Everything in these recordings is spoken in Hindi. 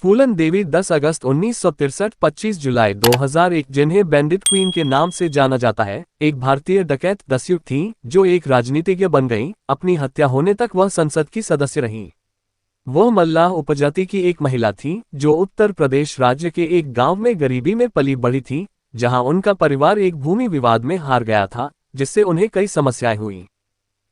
फूलन देवी 10 अगस्त 1963 25 जुलाई 2001 जिन्हें बैंडिट क्वीन के नाम से जाना जाता है, एक भारतीय डकैत दस्यु थी जो एक राजनीतिज्ञ बन गईं। अपनी हत्या होने तक वह संसद की सदस्य रहीं। वह मल्लाह उपजाति की एक महिला थी जो उत्तर प्रदेश राज्य के एक गांव में गरीबी में पली बढ़ी थी, जहां उनका परिवार एक भूमि विवाद में हार गया था, जिससे उन्हें कई समस्याएं हुईं।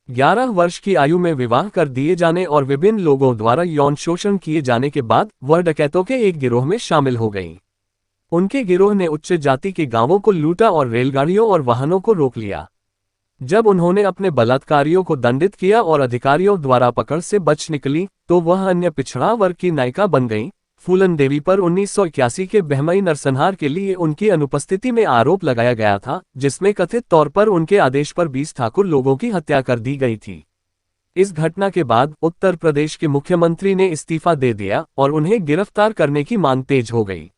11 वर्ष की आयु में विवाह कर दिए जाने और विभिन्न लोगों द्वारा यौन शोषण किए जाने के बाद वह डकैतों के एक गिरोह में शामिल हो गईं। उनके गिरोह ने उच्च जाति के गांवों को लूटा और रेलगाड़ियों और वाहनों को रोक लिया। जब उन्होंने अपने बलात्कारियों को दंडित किया और अधिकारियों द्वारा पकड़ से बच निकली, तो वह अन्य पिछड़ा वर्ग की नायिका बन गईं। फूलन देवी पर 1981 के बहमई नरसंहार के लिए उनकी अनुपस्थिति में आरोप लगाया गया था, जिसमें कथित तौर पर उनके आदेश पर 20 ठाकुर लोगों की हत्या कर दी गई थी। इस घटना के बाद उत्तर प्रदेश के मुख्यमंत्री ने इस्तीफा दे दिया और उन्हें गिरफ्तार करने की मांग तेज हो गई।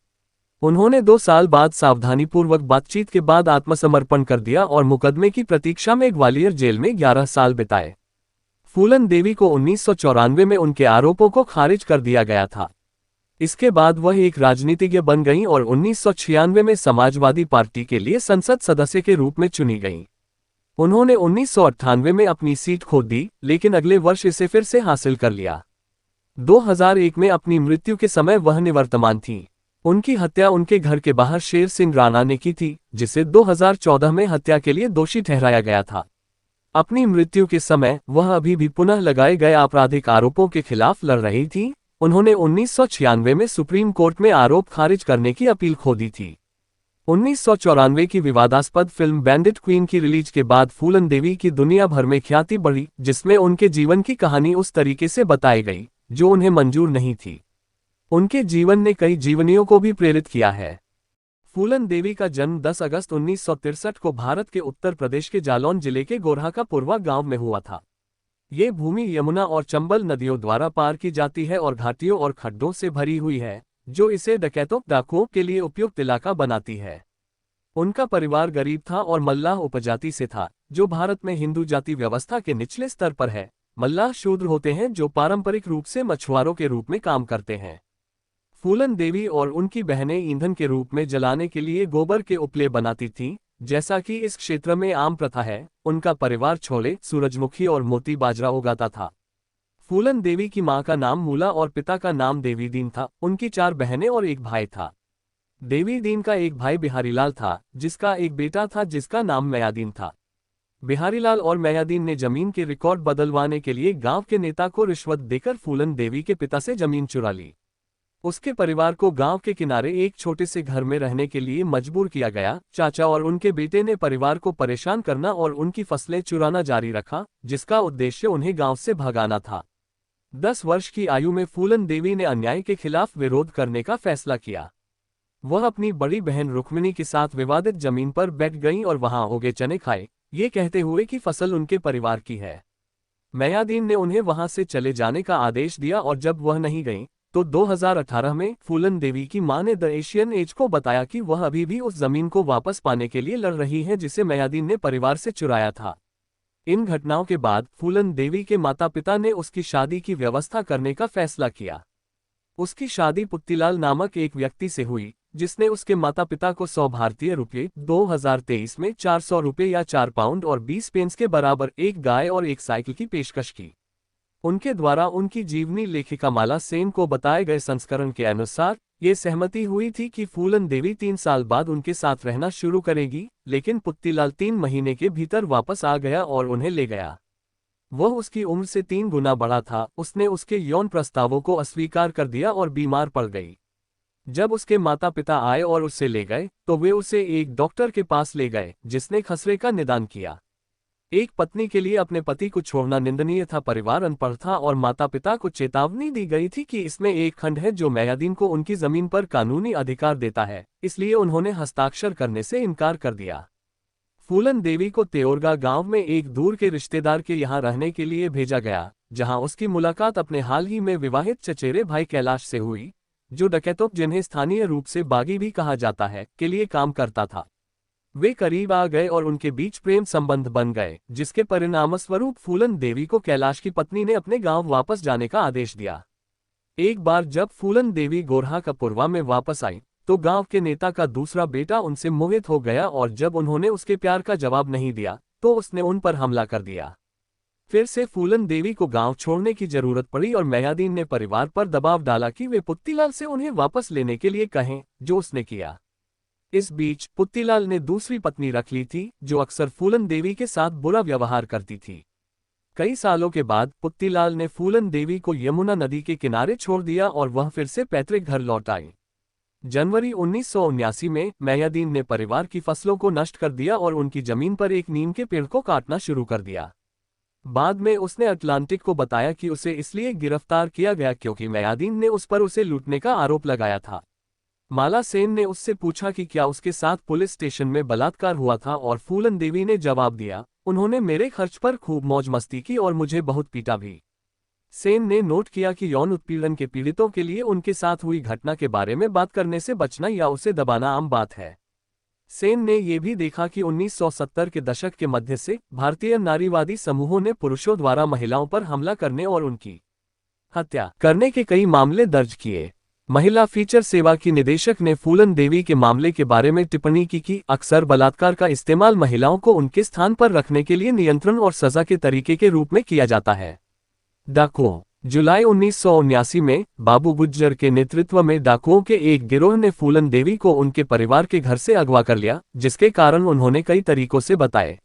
उन्होंने 2 साल बाद सावधानीपूर्वक बातचीत के बाद आत्मसमर्पण कर दिया और मुकदमे की प्रतीक्षा में ग्वालियर जेल में 11 साल बिताए। फूलन देवी को 1994 में उनके आरोपों को खारिज कर दिया गया था। इसके बाद वह एक राजनीतिज्ञ बन गईं और 1996 में समाजवादी पार्टी के लिए संसद सदस्य के रूप में चुनी गईं। उन्होंने 1998 में अपनी सीट खो दी, लेकिन अगले वर्ष इसे फिर से हासिल कर लिया। 2001 में अपनी मृत्यु के समय वह निवर्तमान थीं। उनकी हत्या उनके घर के बाहर शेर सिंह राणा ने की थी, जिसे 2014 में हत्या के लिए दोषी ठहराया गया था। अपनी मृत्यु के समय वह अभी भी पुनः लगाए गए आपराधिक आरोपों के खिलाफ लड़ रही थी। उन्होंने 1996 में सुप्रीम कोर्ट में आरोप खारिज करने की अपील खो दी थी। 1994 की विवादास्पद फिल्म बैंडिट क्वीन की रिलीज के बाद फूलन देवी की दुनिया भर में ख्याति बढ़ी, जिसमें उनके जीवन की कहानी उस तरीके से बताई गई जो उन्हें मंजूर नहीं थी। उनके जीवन ने कई जीवनियों को भी प्रेरित किया है। फूलन देवी का जन्म 10 अगस्त 1963 को भारत के उत्तर प्रदेश के जालौन जिले के गोरहा का पुरवा गांव में हुआ था। ये भूमि यमुना और चंबल नदियों द्वारा पार की जाती है और घाटियों और खड्डों से भरी हुई है, जो इसे डकैतों डाकुओं के लिए उपयुक्त इलाका बनाती है। उनका परिवार गरीब था और मल्लाह उपजाति से था, जो भारत में हिंदू जाति व्यवस्था के निचले स्तर पर है। मल्लाह शूद्र होते हैं जो पारंपरिक रूप से मछुआरों के रूप में काम करते हैं। फूलन देवी और उनकी बहनें ईंधन के रूप में जलाने के लिए गोबर के उपले बनाती थीं, जैसा कि इस क्षेत्र में आम प्रथा है। उनका परिवार छोले, सूरजमुखी और मोती बाजरा उगाता था। फूलन देवी की मां का नाम मूला और पिता का नाम देवीदीन था। उनकी 4 बहनें और एक भाई था। देवीदीन का एक भाई बिहारीलाल था, जिसका एक बेटा था जिसका नाम मयादीन था। बिहारीलाल और मयादीन ने जमीन के रिकॉर्ड बदलवाने के लिए गांव के नेता को रिश्वत देकर फूलन देवी के पिता से जमीन चुरा ली। उसके परिवार को गांव के किनारे एक छोटे से घर में रहने के लिए मजबूर किया गया। चाचा और उनके बेटे ने परिवार को परेशान करना और उनकी फसलें चुराना जारी रखा, जिसका उद्देश्य उन्हें गांव से भगाना था। 10 वर्ष की आयु में फूलन देवी ने अन्याय के खिलाफ विरोध करने का फैसला किया। वह अपनी बड़ी बहन रुक्मिणी के साथ विवादित जमीन पर बैठ गईं और वहां उगे चने खाए, ये कहते हुए कि फसल उनके परिवार की है। मयादीन ने उन्हें वहां से चले जाने का आदेश दिया और जब वह नहीं गईं, तो 2018 में फूलन देवी की मां ने द एशियन एज को बताया कि वह अभी भी उस जमीन को वापस पाने के लिए लड़ रही है जिसे मयादीन ने परिवार से चुराया था। इन घटनाओं के बाद फूलन देवी के माता पिता ने उसकी शादी की व्यवस्था करने का फैसला किया। उसकी शादी पुत्तीलाल नामक एक व्यक्ति से हुई, जिसने उसके माता पिता को 100 भारतीय रुपये 2023 में 400 रुपये या 4 पाउंड और 20 पेंस के बराबर एक गाय और एक साइकिल की पेशकश की। उनके द्वारा उनकी जीवनी लेखिका माला सेन को बताए गए संस्करण के अनुसार ये सहमति हुई थी कि फूलन देवी 3 साल बाद उनके साथ रहना शुरू करेगी, लेकिन पुत्तीलाल 3 महीने के भीतर वापस आ गया और उन्हें ले गया। वह उसकी उम्र से 3 गुना बड़ा था। उसने उसके यौन प्रस्तावों को अस्वीकार कर दिया और बीमार पड़ गई। जब उसके माता पिता आए और उसे ले गए, तो वे उसे एक डॉक्टर के पास ले गए, जिसने खसरे का निदान किया। एक पत्नी के लिए अपने पति को छोड़ना निंदनीय था। परिवार अनपढ़ था और माता पिता को चेतावनी दी गई थी कि इसमें एक खंड है जो मयादीन को उनकी जमीन पर कानूनी अधिकार देता है, इसलिए उन्होंने हस्ताक्षर करने से इनकार कर दिया। फूलन देवी को तेओरगा गांव में एक दूर के रिश्तेदार के यहां रहने के लिए भेजा गया, जहां उसकी मुलाकात अपने हाल ही में विवाहित चचेरे भाई कैलाश से हुई, जो डकैतों, जिन्हें स्थानीय रूप से बागी भी कहा जाता है, के लिए काम करता था। वे करीब आ गए और उनके बीच प्रेम संबंध बन गए, जिसके परिणामस्वरूप फूलन देवी को कैलाश की पत्नी ने अपने गांव वापस जाने का आदेश दिया। एक बार जब फूलन देवी गोरहा कपुरवा में वापस आई तो गांव के नेता का दूसरा बेटा उनसे मोहित हो गया और जब उन्होंने उसके प्यार का जवाब नहीं दिया तो उसने उन पर हमला कर दिया। फिर से फूलन देवी को गांव छोड़ने की जरूरत पड़ी और मयादीन ने परिवार पर दबाव डाला कि वे पुत्तीलाल से उन्हें वापस लेने के लिए कहें, जो उसने किया। इस बीच पुत्तीलाल ने दूसरी पत्नी रख ली थी जो अक्सर फूलन देवी के साथ बुरा व्यवहार करती थी। कई सालों के बाद पुत्तीलाल ने फूलन देवी को यमुना नदी के किनारे छोड़ दिया और वह फिर से पैतृक घर लौट आई। जनवरी 1979 में मयादीन ने परिवार की फसलों को नष्ट कर दिया और उनकी जमीन पर एक नीम के पेड़ को काटना शुरू कर दिया। बाद में उसने अटलांटिक को बताया कि उसे इसलिए गिरफ्तार किया गया क्योंकि मयादीन ने उस पर उसे लूटने का आरोप लगाया था। माला सेन ने उससे पूछा कि क्या उसके साथ पुलिस स्टेशन में बलात्कार हुआ था और फूलन देवी ने जवाब दिया, उन्होंने मेरे खर्च पर खूब मौज मस्ती की और मुझे बहुत पीटा भी। सेन ने नोट किया कि यौन उत्पीड़न के पीड़ितों के लिए उनके साथ हुई घटना के बारे में बात करने से बचना या उसे दबाना आम बात है। सेन ने यह भी देखा कि 1970 के दशक के मध्य से भारतीय नारीवादी समूहों ने पुरुषों द्वारा महिलाओं पर हमला करने और उनकी हत्या करने के कई मामले दर्ज किए। महिला फीचर सेवा की निदेशक ने फूलन देवी के मामले के बारे में टिप्पणी की कि अक्सर बलात्कार का इस्तेमाल महिलाओं को उनके स्थान पर रखने के लिए नियंत्रण और सजा के तरीके के रूप में किया जाता है। डाकुओं। जुलाई 1979 में बाबू गुज्जर के नेतृत्व में डाकुओं के एक गिरोह ने फूलन देवी को उनके परिवार के घर से अगवा कर लिया, जिसके कारण उन्होंने कई तरीकों से बताए।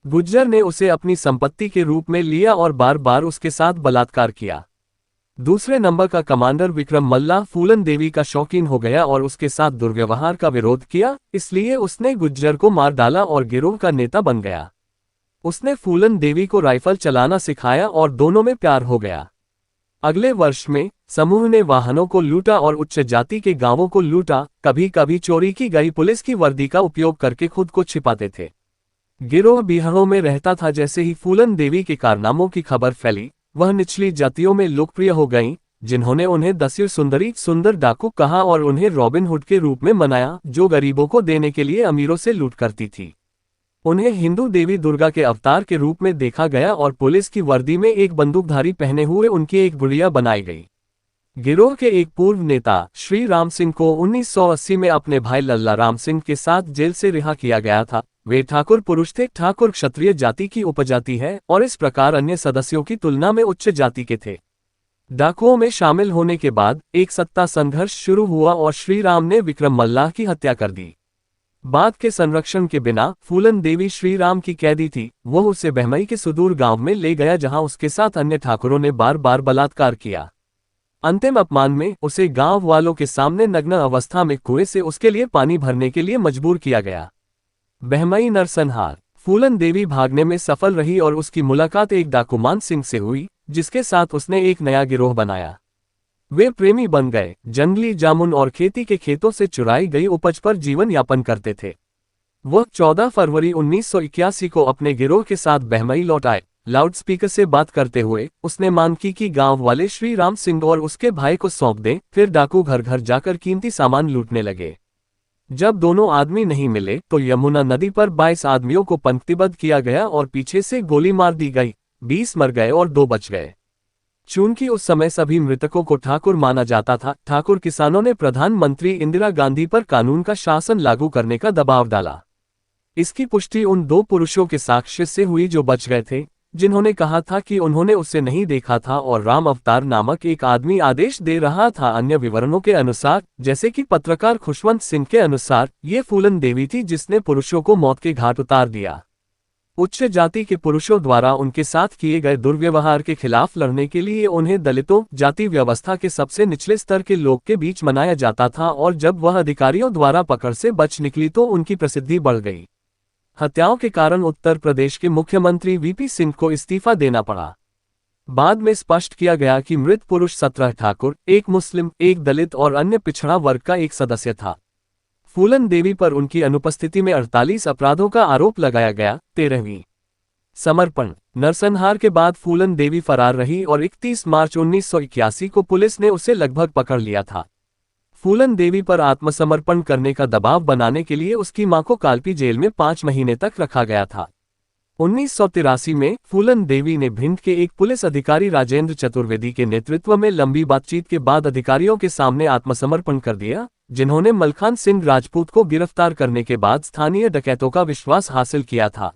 गुज्जर ने उसे अपनी संपत्ति के रूप में लिया और बार बार उसके साथ बलात्कार किया। दूसरे नंबर का कमांडर विक्रम मल्ला फूलन देवी का शौकीन हो गया और उसके साथ दुर्व्यवहार का विरोध किया, इसलिए उसने गुज्जर को मार डाला और गिरोह का नेता बन गया। उसने फूलन देवी को राइफल चलाना सिखाया और दोनों में प्यार हो गया। अगले वर्ष में समूह ने वाहनों को लूटा और उच्च जाति के गांवों को लूटा, कभी कभी चोरी की गई पुलिस की वर्दी का उपयोग करके खुद को छिपाते थे। गिरोह बिहारों में रहता था। जैसे ही फूलन देवी के कारनामों की खबर फैली, वह निचली जातियों में लोकप्रिय हो गईं, जिन्होंने उन्हें दस्यु सुंदरी सुंदर डाकू कहा और उन्हें रॉबिन हुड के रूप में मनाया, जो गरीबों को देने के लिए अमीरों से लूट करती थी। उन्हें हिंदू देवी दुर्गा के अवतार के रूप में देखा गया और पुलिस की वर्दी में एक बंदूकधारी पहने हुए उनकी एक गुड़िया बनाई गई। गिरोह के एक पूर्व नेता श्री राम सिंह को 1980 में अपने भाई लल्ला राम सिंह के साथ जेल से रिहा किया गया था। वे ठाकुर पुरुष थे। ठाकुर क्षत्रिय जाति की उपजाति है और इस प्रकार अन्य सदस्यों की तुलना में उच्च जाति के थे। डाकुओं में शामिल होने के बाद एक सत्ता संघर्ष शुरू हुआ और श्री राम ने विक्रम मल्लाह की हत्या कर दी। बाद के संरक्षण के बिना फूलन देवी श्री राम की कैदी थी। वह उसे बहमई के सुदूर गांव में ले गया जहां उसके साथ अन्य ठाकुरों ने बार बार बलात्कार किया। अंतिम अपमान में उसे गांव वालों के सामने नग्न अवस्था में कुएं से उसके लिए पानी भरने के लिए मजबूर किया गया। बहमई नरसंहार। फूलन देवी भागने में सफल रही और उसकी मुलाकात एक डाकू मान सिंह से हुई, जिसके साथ उसने एक नया गिरोह बनाया। वे प्रेमी बन गए, जंगली जामुन और खेती के खेतों से चुराई गई उपज पर जीवन यापन करते थे। वह 14 फरवरी 1981 को अपने गिरोह के साथ बहमई लौट आए। लाउडस्पीकर से बात करते हुए उसने मांग की कि गांव वाले श्री राम सिंह और उसके भाई को सौंप दें। फिर डाकू घर घर जाकर कीमती सामान लूटने लगे। जब दोनों आदमी नहीं मिले तो यमुना नदी पर 22 आदमियों को पंक्तिबद्ध किया गया और पीछे से गोली मार दी गई। 20 मर गए और 2 बच गए। चूंकि उस समय सभी मृतकों को ठाकुर माना जाता था, ठाकुर किसानों ने प्रधानमंत्री इंदिरा गांधी पर कानून का शासन लागू करने का दबाव डाला। इसकी पुष्टि उन 2 पुरुषों के साक्ष्य से हुई जो बच गए थे, जिन्होंने कहा था कि उन्होंने उसे नहीं देखा था और राम अवतार नामक एक आदमी आदेश दे रहा था। अन्य विवरणों के अनुसार, जैसे कि पत्रकार खुशवंत सिंह के अनुसार, ये फूलन देवी थी जिसने पुरुषों को मौत के घाट उतार दिया। उच्च जाति के पुरुषों द्वारा उनके साथ किए गए दुर्व्यवहार के खिलाफ लड़ने के लिए उन्हें दलितों, जाति व्यवस्था के सबसे निचले स्तर के लोग के बीच मनाया जाता था और जब वह अधिकारियों द्वारा पकड़ से बच निकली तो उनकी प्रसिद्धि बढ़ गई। हत्याओं के कारण उत्तर प्रदेश के मुख्यमंत्री वीपी सिंह को इस्तीफा देना पड़ा। बाद में स्पष्ट किया गया कि मृत पुरुष 17 ठाकुर, एक मुस्लिम, एक दलित और अन्य पिछड़ा वर्ग का एक सदस्य था। फूलन देवी पर उनकी अनुपस्थिति में 48 अपराधों का आरोप लगाया गया। 13वीं समर्पण। नरसंहार के बाद फूलन देवी फरार रही और 31 मार्च 1981 को पुलिस ने उसे लगभग पकड़ लिया था। फूलन देवी पर आत्मसमर्पण करने का दबाव बनाने के लिए उसकी मां को कालपी जेल में 5 महीने तक रखा गया था। 1983 में फूलन देवी ने भिंड के एक पुलिस अधिकारी राजेंद्र चतुर्वेदी के नेतृत्व में लंबी बातचीत के बाद अधिकारियों के सामने आत्मसमर्पण कर दिया, जिन्होंने मलखान सिंह राजपूत को गिरफ्तार करने के बाद स्थानीय डकैतों का विश्वास हासिल किया था।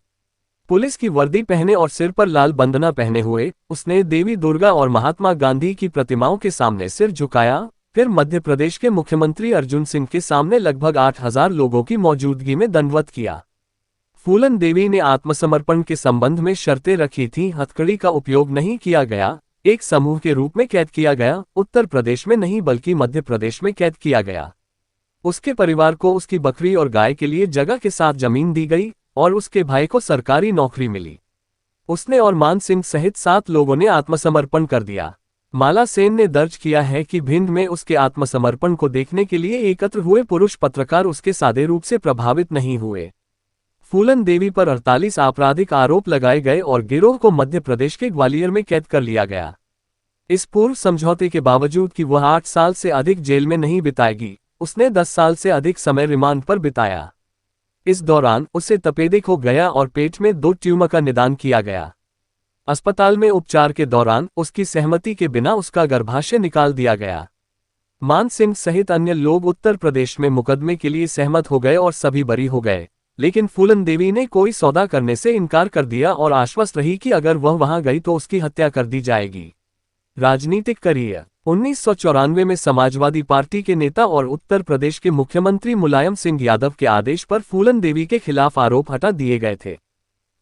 पुलिस की वर्दी पहने और सिर पर लाल बंदना पहने हुए उसने देवी दुर्गा और महात्मा गांधी की प्रतिमाओं के सामने सिर झुकाया, फिर मध्य प्रदेश के मुख्यमंत्री अर्जुन सिंह के सामने लगभग 8,000 लोगों की मौजूदगी में दंडवत किया। फूलन देवी ने आत्मसमर्पण के संबंध में शर्तें रखी थीं। हथकड़ी का उपयोग नहीं किया गया, एक समूह के रूप में कैद किया गया, उत्तर प्रदेश में नहीं बल्कि मध्य प्रदेश में कैद किया गया। उसके परिवार को उसकी बकरी और गाय के लिए जगह के साथ जमीन दी गई और उसके भाई को सरकारी नौकरी मिली। उसने और मान सिंह सहित 7 लोगों ने आत्मसमर्पण कर दिया। माला सेन ने दर्ज किया है कि भिंड में उसके आत्मसमर्पण को देखने के लिए एकत्र हुए पुरुष पत्रकार उसके सादे रूप से प्रभावित नहीं हुए। फूलन देवी पर 48 आपराधिक आरोप लगाए गए और गिरोह को मध्य प्रदेश के ग्वालियर में कैद कर लिया गया। इस पूर्व समझौते के बावजूद कि वह 8 साल से अधिक जेल में नहीं बिताएगी, उसने 10 साल से अधिक समय रिमांड पर बिताया। इस दौरान उसे तपेदिक हो गया और पेट में 2 ट्यूमर का निदान किया गया। अस्पताल में उपचार के दौरान उसकी सहमति के बिना उसका गर्भाशय निकाल दिया गया। मान सिंह सहित अन्य लोग उत्तर प्रदेश में मुकदमे के लिए सहमत हो गए और सभी बरी हो गए, लेकिन फूलन देवी ने कोई सौदा करने से इनकार कर दिया और आश्वस्त रही कि अगर वह वहां गई तो उसकी हत्या कर दी जाएगी। राजनीतिक करियर 1994 में समाजवादी पार्टी के नेता और उत्तर प्रदेश के मुख्यमंत्री मुलायम सिंह यादव के आदेश पर फूलन देवी के खिलाफ आरोप हटा दिए गए थे।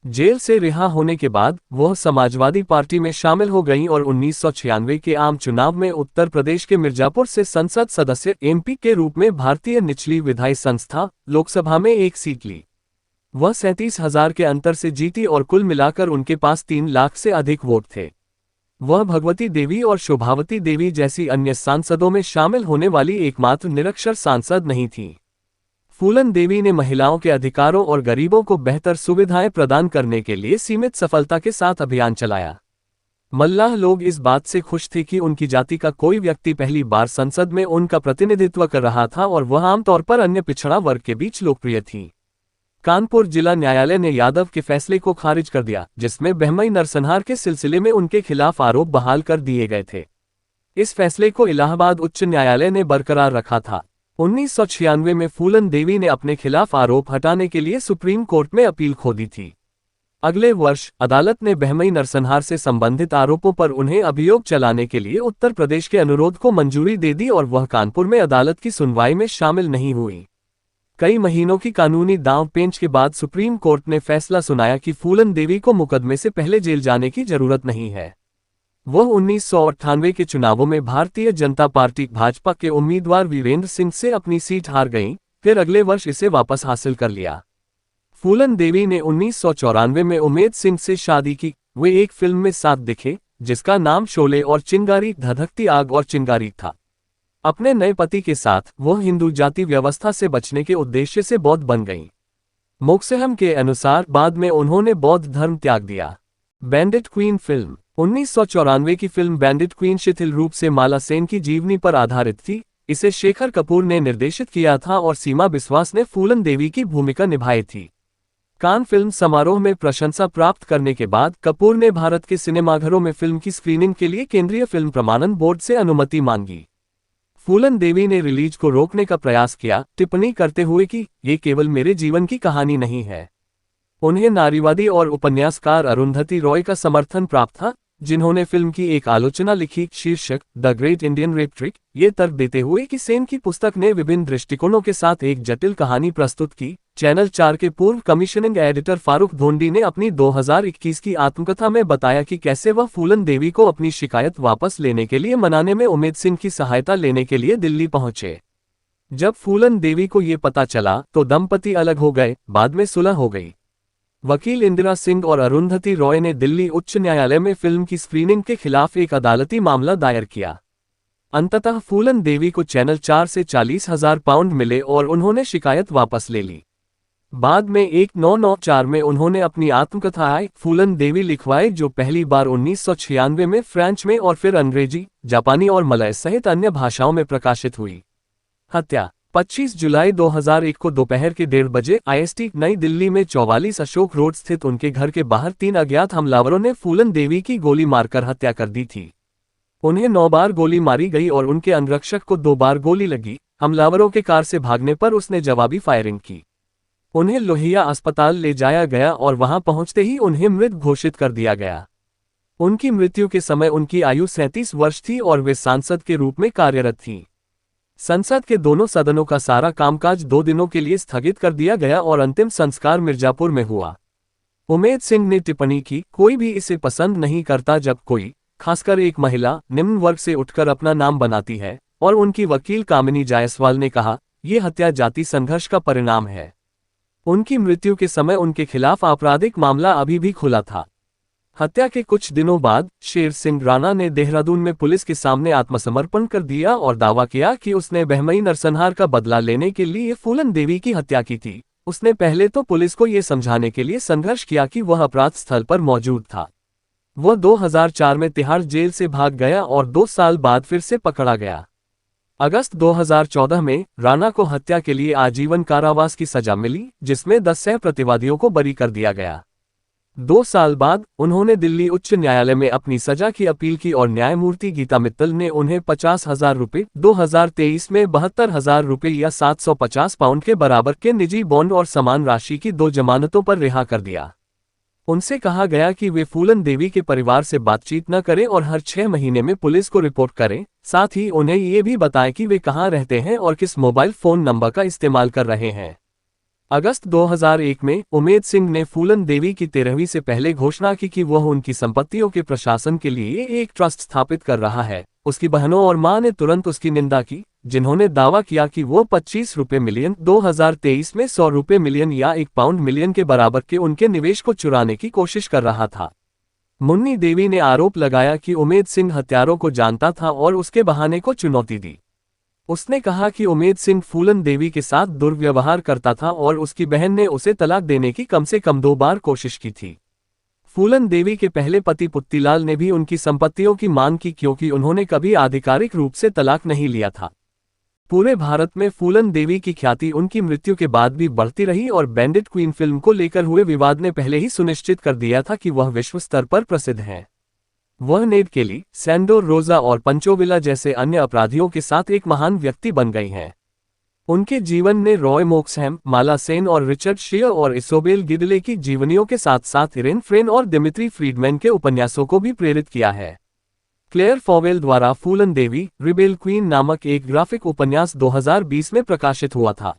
जेल से रिहा होने के बाद वह समाजवादी पार्टी में शामिल हो गईं और 1996 के आम चुनाव में उत्तर प्रदेश के मिर्जापुर से संसद सदस्य एमपी के रूप में भारतीय निचली विधायी संस्था लोकसभा में एक सीट ली। वह 37,000 के अंतर से जीती और कुल मिलाकर उनके पास 3 लाख से अधिक वोट थे। वह भगवती देवी और शोभावती देवी जैसी अन्य सांसदों में शामिल होने वाली एकमात्र निरक्षर सांसद नहीं थीं। फूलन देवी ने महिलाओं के अधिकारों और गरीबों को बेहतर सुविधाएं प्रदान करने के लिए सीमित सफलता के साथ अभियान चलाया। मल्लाह लोग इस बात से खुश थे कि उनकी जाति का कोई व्यक्ति पहली बार संसद में उनका प्रतिनिधित्व कर रहा था और वह आमतौर पर अन्य पिछड़ा वर्ग के बीच लोकप्रिय थी। कानपुर जिला न्यायालय ने यादव के फैसले को खारिज कर दिया, जिसमें बहमई नरसंहार के सिलसिले में उनके खिलाफ आरोप बहाल कर दिए गए थे। इस फैसले को इलाहाबाद उच्च न्यायालय ने बरकरार रखा था। 1996 में फूलन देवी ने अपने खिलाफ आरोप हटाने के लिए सुप्रीम कोर्ट में अपील खो दी थी। अगले वर्ष अदालत ने बहमई नरसंहार से संबंधित आरोपों पर उन्हें अभियोग चलाने के लिए उत्तर प्रदेश के अनुरोध को मंजूरी दे दी और वह कानपुर में अदालत की सुनवाई में शामिल नहीं हुई। कई महीनों की कानूनी दांव पेंच के बाद सुप्रीम कोर्ट ने फैसला सुनाया कि फूलन देवी को मुकदमे से पहले जेल जाने की जरूरत नहीं है। वह 1998 के चुनावों में भारतीय जनता पार्टी भाजपा के उम्मीदवार वीरेंद्र सिंह से अपनी सीट हार गईं, फिर अगले वर्ष इसे वापस हासिल कर लिया। फूलन देवी ने 1994 में उमेद सिंह से शादी की। वे एक फिल्म में साथ दिखे, जिसका नाम शोले और चिंगारी धधकती आग और चिंगारी था। अपने नए पति के साथ वह हिंदू जाति व्यवस्था से बचने के उद्देश्य से बौद्ध बन गईं। मोक्सेहम के अनुसार बाद में उन्होंने बौद्ध धर्म त्याग दिया। बैंडिट क्वीन फिल्म 1994 की फिल्म बैंडिट क्वीन शिथिल रूप से माला सेन की जीवनी पर आधारित थी। इसे शेखर कपूर ने निर्देशित किया था और सीमा बिस्वास ने फूलन देवी की भूमिका निभाई थी। कान फिल्म समारोह में प्रशंसा प्राप्त करने के बाद कपूर ने भारत के सिनेमाघरों में फिल्म की स्क्रीनिंग के लिए केंद्रीय फिल्म प्रमाणन बोर्ड से अनुमति मांगी। फूलन देवी ने रिलीज को रोकने का प्रयास किया, टिप्पणी करते हुए कि ये केवल मेरे जीवन की कहानी नहीं है। उन्हें नारीवादी और उपन्यासकार अरुंधति रॉय का समर्थन प्राप्त था, जिन्होंने फिल्म की एक आलोचना लिखी शीर्षक the great Indian rape trick, ये तर्क देते हुए कि सेन की पुस्तक ने विभिन्न दृष्टिकोणों के साथ एक जटिल कहानी प्रस्तुत की। चैनल 4 के पूर्व कमिश्निंग एडिटर फारूक धोंडी ने अपनी 2021 की आत्मकथा में बताया कि कैसे वह फूलन देवी को अपनी शिकायत वापस लेने के लिए मनाने में उमेद सिंह की सहायता लेने के लिए दिल्ली पहुंचे। जब फूलन देवी को ये पता चला तो दंपति अलग हो गए, बाद में सुलह हो गई। वकील इंदिरा सिंह और अरुंधति रॉय ने दिल्ली उच्च न्यायालय में फिल्म की स्क्रीनिंग के खिलाफ एक अदालती मामला दायर किया। अंततः फूलन देवी को चैनल 4 से 40,000 पाउंड मिले और उन्होंने शिकायत वापस ले ली। बाद में 1994 में उन्होंने अपनी आत्मकथा आए फूलन देवी लिखवाई, जो पहली बार 1996 में फ्रेंच में और फिर अंग्रेजी, जापानी और मलय सहित अन्य भाषाओं में प्रकाशित हुई। हत्या 25 जुलाई 2001 को दोपहर के 1:30 IST नई दिल्ली में 44 अशोक रोड स्थित उनके घर के बाहर 3 अज्ञात हमलावरों ने फूलन देवी की गोली मारकर हत्या कर दी थी। उन्हें 9 बार गोली मारी गई और उनके अंगरक्षक को 2 बार गोली लगी। हमलावरों के कार से भागने पर उसने जवाबी फायरिंग की। उन्हें लोहिया अस्पताल ले जाया गया और वहां पहुंचते ही उन्हें मृत घोषित कर दिया गया। उनकी मृत्यु के समय उनकी आयु 37 वर्ष थी और वे सांसद के रूप में कार्यरत थीं। संसद के दोनों सदनों का सारा कामकाज 2 दिनों के लिए स्थगित कर दिया गया और अंतिम संस्कार मिर्जापुर में हुआ। उमेद सिंह ने टिप्पणी की, कोई भी इसे पसंद नहीं करता जब कोई, खासकर एक महिला, निम्न वर्ग से उठकर अपना नाम बनाती है, और उनकी वकील कामिनी जायसवाल ने कहा, ये हत्या जाति संघर्ष का परिणाम है। उनकी मृत्यु के समय उनके खिलाफ आपराधिक मामला अभी भी खुला था। हत्या के कुछ दिनों बाद शेर सिंह राणा ने देहरादून में पुलिस के सामने आत्मसमर्पण कर दिया और दावा किया कि उसने बहमई नरसंहार का बदला लेने के लिए फूलन देवी की हत्या की थी। उसने पहले तो पुलिस को यह समझाने के लिए संघर्ष किया कि वह अपराध स्थल पर मौजूद था। वह 2004 में तिहाड़ जेल से भाग गया और 2 साल बाद फिर से पकड़ा गया। अगस्त 2014 में राणा को हत्या के लिए आजीवन कारावास की सजा मिली, जिसमें 10 सह प्रतिवादियों को बरी कर दिया गया। 2 साल बाद उन्होंने दिल्ली उच्च न्यायालय में अपनी सजा की अपील की और न्यायमूर्ति गीता मित्तल ने उन्हें 50,000 रुपये, 2023 में 72,000 रुपये या 750 पाउंड के बराबर के निजी बॉन्ड और समान राशि की 2 जमानतों पर रिहा कर दिया। उनसे कहा गया कि वे फूलन देवी के परिवार से बातचीत न करें और हर 6 महीने में पुलिस को रिपोर्ट करें। साथ ही उन्हें ये भी बताएं कि वे कहां रहते हैं और किस मोबाइल फोन नंबर का इस्तेमाल कर रहे हैं। अगस्त 2001 में उमेद सिंह ने फूलन देवी की 13वीं से पहले घोषणा की कि वह उनकी संपत्तियों के प्रशासन के लिए एक ट्रस्ट स्थापित कर रहा है। उसकी बहनों और मां ने तुरंत उसकी निंदा की, जिन्होंने दावा किया कि वो 25 रुपये मिलियन, 2023 में 100 रुपये मिलियन या 1 पाउंड मिलियन के बराबर के उनके निवेश को चुराने की कोशिश कर रहा था। मुन्नी देवी ने आरोप लगाया कि उमेद सिंह हत्यारों को जानता था और उसके बहाने को चुनौती दी। उसने कहा कि उमेद सिंह फूलन देवी के साथ दुर्व्यवहार करता था और उसकी बहन ने उसे तलाक देने की कम से कम 2 बार कोशिश की थी। फूलन देवी के पहले पति पुत्तीलाल ने भी उनकी संपत्तियों की मांग की क्योंकि उन्होंने कभी आधिकारिक रूप से तलाक नहीं लिया था। पूरे भारत में फूलन देवी की ख्याति उनकी मृत्यु के बाद भी बढ़ती रही और बैंडिट क्वीन फिल्म को लेकर हुए विवाद ने पहले ही सुनिश्चित कर दिया था कि वह विश्व स्तर पर प्रसिद्ध हैं। वह नेड केली, सैंडोर रोजा और पंचोविला जैसे अन्य अपराधियों के साथ एक महान व्यक्ति बन गई हैं। उनके जीवन ने रॉय मोक्सहैम, माला सेन और रिचर्ड शेयर और इसोबेल गिडले की जीवनियों के साथ साथ इरेन फ्रेन और दिमित्री फ्रीडमैन के उपन्यासों को भी प्रेरित किया है। क्लेयर फॉवेल द्वारा फूलन देवी, रिबेल क्वीन नामक एक ग्राफिक उपन्यास 2020 में प्रकाशित हुआ था।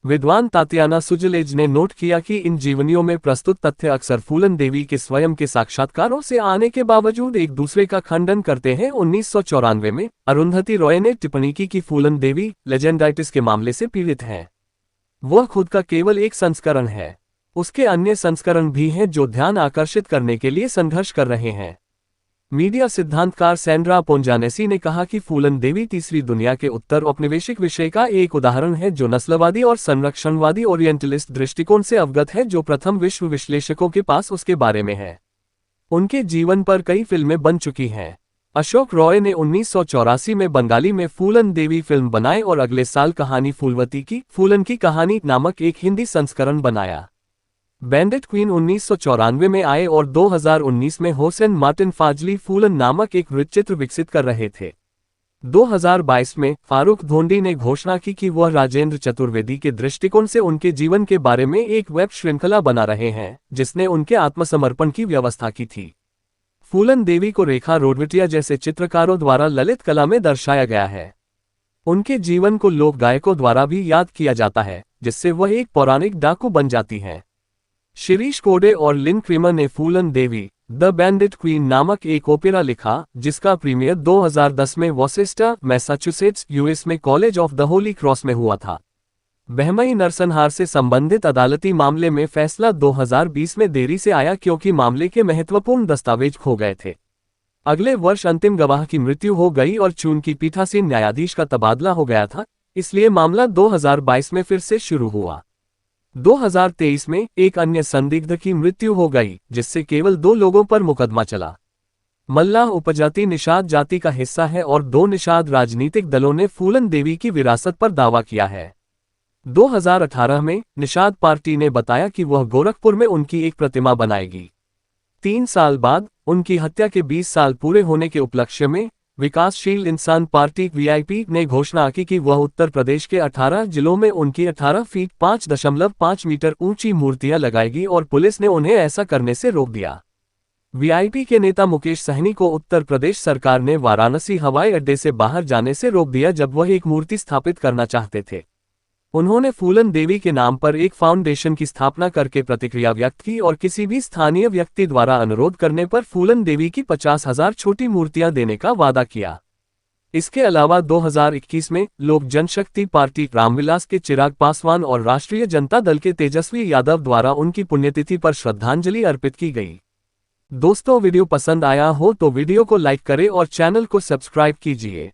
विद्वान तातियाना सुजलेज ने नोट किया कि इन जीवनियों में प्रस्तुत तथ्य अक्सर फूलन देवी के स्वयं के साक्षात्कारों से आने के बावजूद एक दूसरे का खंडन करते हैं। 1994 में अरुंधति रॉय ने टिप्पणी की कि फूलन देवी लेजेंडाइटिस के मामले से पीड़ित हैं। वह खुद का केवल एक संस्करण है। उसके अन्य संस्करण भी हैं जो ध्यान आकर्षित करने के लिए संघर्ष कर रहे हैं। मीडिया सिद्धांतकार सैंड्रा पोंजानेसी ने कहा कि फूलन देवी तीसरी दुनिया के उत्तर औपनिवेशिक विषय का एक उदाहरण है जो नस्लवादी और संरक्षणवादी ओरिएंटलिस्ट दृष्टिकोण से अवगत है जो प्रथम विश्व विश्लेषकों के पास उसके बारे में है। उनके जीवन पर कई फिल्में बन चुकी हैं। अशोक रॉय ने 1984 में बंगाली में फूलन देवी फिल्म बनाई और अगले साल कहानी फूलवती की फूलन की कहानी नामक एक हिंदी संस्करण बनाया। बैंडिट क्वीन 1994 में आए और 2019 में होसेन मार्टिन फाजली फूलन नामक एक वृत्तचित्र विकसित कर रहे थे। 2022 में फारूक धोंडी ने घोषणा की कि वह राजेंद्र चतुर्वेदी के दृष्टिकोण से उनके जीवन के बारे में एक वेब श्रृंखला बना रहे हैं, जिसने उनके आत्मसमर्पण की व्यवस्था की थी। फूलन देवी को रेखा रोडविटिया जैसे चित्रकारों द्वारा ललित कला में दर्शाया गया है। उनके जीवन को लोक गायकों द्वारा भी याद किया जाता है, जिससे वह एक पौराणिक डाकू बन जाती हैं। शिरीष कोडे और लिन क्रीमर ने फूलन देवी, द बैंडिट क्वीन नामक एक ओपेरा लिखा, जिसका प्रीमियर 2010 में वॉसेस्टर, मैसाचुसेट्स, यूएस में college of the Holi cross में हुआ था। बहमई नरसंहार से संबंधित अदालती मामले में फैसला 2020 में देरी से आया क्योंकि मामले के महत्वपूर्ण दस्तावेज खो गए थे। अगले वर्ष अंतिम गवाह की मृत्यु हो गई और चुन की पीठासीन न्यायाधीश का तबादला हो गया था, इसलिए मामला 2022 में फिर से शुरू हुआ। 2023 में एक अन्य संदिग्ध की मृत्यु हो गई, जिससे केवल 2 लोगों पर मुकदमा चला। मल्लाह उपजाति निषाद जाति का हिस्सा है और 2 निषाद राजनीतिक दलों ने फूलन देवी की विरासत पर दावा किया है। 2018 में निषाद पार्टी ने बताया कि वह गोरखपुर में उनकी एक प्रतिमा बनाएगी। 3 साल बाद उनकी हत्या के 20 साल पूरे होने के उपलक्ष्य में विकासशील इंसान पार्टी वीआईपी ने घोषणा की कि वह उत्तर प्रदेश के 18 जिलों में उनकी 18 फीट 5.5 मीटर ऊंची मूर्तियां लगाएगी और पुलिस ने उन्हें ऐसा करने से रोक दिया। वीआईपी के नेता मुकेश सहनी को उत्तर प्रदेश सरकार ने वाराणसी हवाई अड्डे से बाहर जाने से रोक दिया जब वह एक मूर्ति स्थापित करना चाहते थे। उन्होंने फूलन देवी के नाम पर एक फाउंडेशन की स्थापना करके प्रतिक्रिया व्यक्त की और किसी भी स्थानीय व्यक्ति द्वारा अनुरोध करने पर फूलन देवी की 50,000 छोटी मूर्तियां देने का वादा किया। इसके अलावा 2021 में लोक जनशक्ति पार्टी रामविलास के चिराग पासवान और राष्ट्रीय जनता दल के तेजस्वी यादव द्वारा उनकी पुण्यतिथि पर श्रद्धांजलि अर्पित की गई। दोस्तों, वीडियो पसंद आया हो तो वीडियो को लाइक करें और चैनल को सब्सक्राइब कीजिए।